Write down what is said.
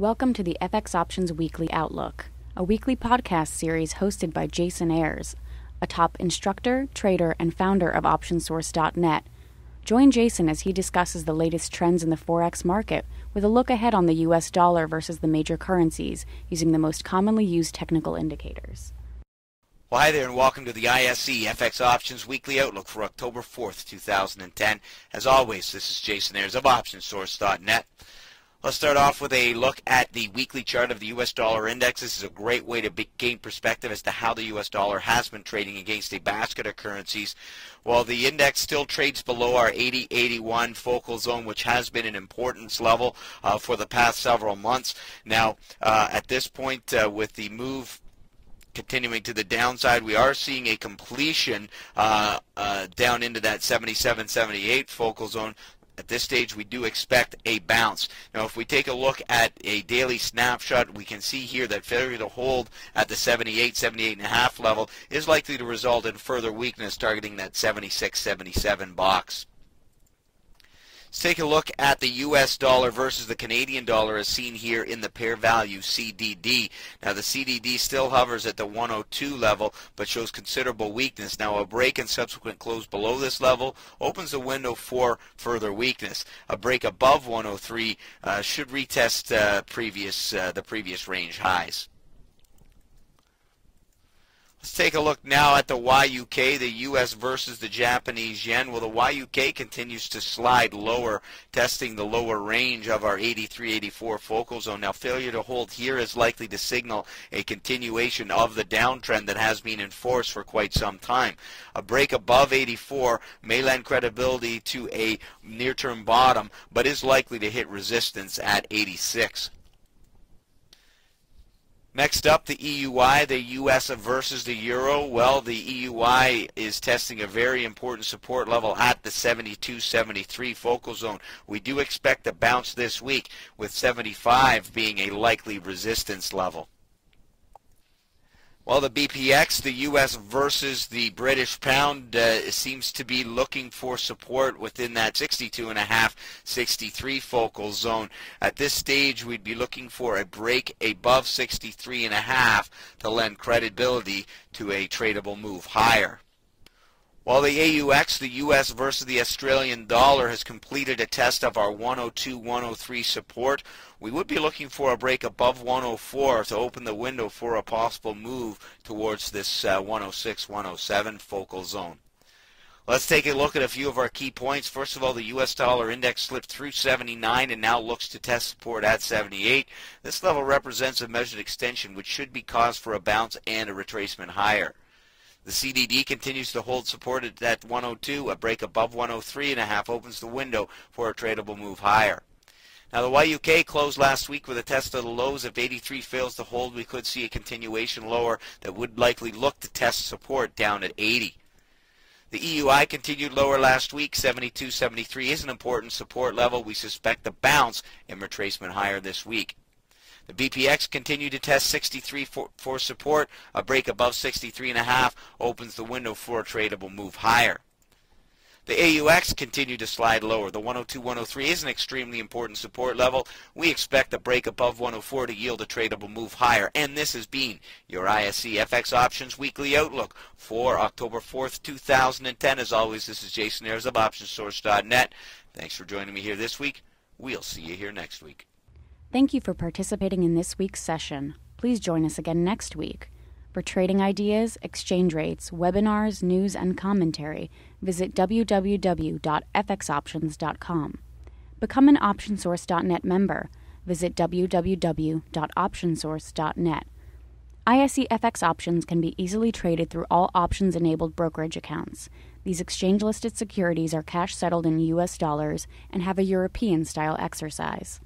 Welcome to the FX Options Weekly Outlook, a weekly podcast series hosted by Jason Ayres, a top instructor, trader, and founder of OptionSource.net. Join Jason as he discusses the latest trends in the Forex market with a look ahead on the US dollar versus the major currencies using the most commonly used technical indicators. Well, hi there and welcome to the ISE FX Options Weekly Outlook for October 4th, 2010. As always, this is Jason Ayres of OptionSource.net. Let's start off with a look at the weekly chart of the U.S. dollar index. This is a great way to gain perspective as to how the U.S. dollar has been trading against a basket of currencies. While the index still trades below our 80-81 focal zone, which has been an importance level for the past several months. Now, at this point, with the move continuing to the downside, we are seeing a completion down into that 77-78 focal zone. At this stage, we do expect a bounce. Now, if we take a look at a daily snapshot, we can see here that failure to hold at the 78.5 level is likely to result in further weakness, targeting that 76-77 box. Let's take a look at the U.S. dollar versus the Canadian dollar as seen here in the pair value CDD. Now the CDD still hovers at the 102 level but shows considerable weakness. Now a break and subsequent close below this level opens the window for further weakness. A break above 103 should retest the previous range highs. Let's take a look now at the YUK, the US versus the Japanese yen. Well, the YUK continues to slide lower, testing the lower range of our 83-84 focal zone. Now, failure to hold here is likely to signal a continuation of the downtrend that has been in force for quite some time. A break above 84 may lend credibility to a near-term bottom, but is likely to hit resistance at 86. Next up, the EUI, the US versus the Euro. Well, the EUI is testing a very important support level at the 72-73 focal zone. We do expect a bounce this week, with 75 being a likely resistance level. Well, the BPX, the U.S. versus the British pound, seems to be looking for support within that 62.5, 63 focal zone. At this stage, we'd be looking for a break above 63.5 to lend credibility to a tradable move higher. While the AUX, the U.S. versus the Australian dollar, has completed a test of our 102-103 support, we would be looking for a break above 104 to open the window for a possible move towards this 106-107 focal zone. Let's take a look at a few of our key points. First of all, the U.S. dollar index slipped through 79 and now looks to test support at 78. This level represents a measured extension, which should be cause for a bounce and a retracement higher. The CDD continues to hold support at that 102. A break above 103.5 opens the window for a tradable move higher. Now, the YUK closed last week with a test of the lows. If 83 fails to hold, we could see a continuation lower that would likely look to test support down at 80. The EUI continued lower last week. 72.73 is an important support level. We suspect a bounce and retracement higher this week. The BPX continued to test 63 for support. A break above 63.5 opens the window for a tradable move higher. The AUX continued to slide lower. The 102-103 is an extremely important support level. We expect a break above 104 to yield a tradable move higher. And this has been your ISE FX Options Weekly Outlook for October 4th, 2010. As always, this is Jason Ayres of OptionSource.net. Thanks for joining me here this week. We'll see you here next week. Thank you for participating in this week's session. Please join us again next week. For trading ideas, exchange rates, webinars, news, and commentary, visit www.fxoptions.com. Become an OptionSource.net member. Visit www.optionsource.net. ISE FX options can be easily traded through all options-enabled brokerage accounts. These exchange-listed securities are cash-settled in U.S. dollars and have a European-style exercise.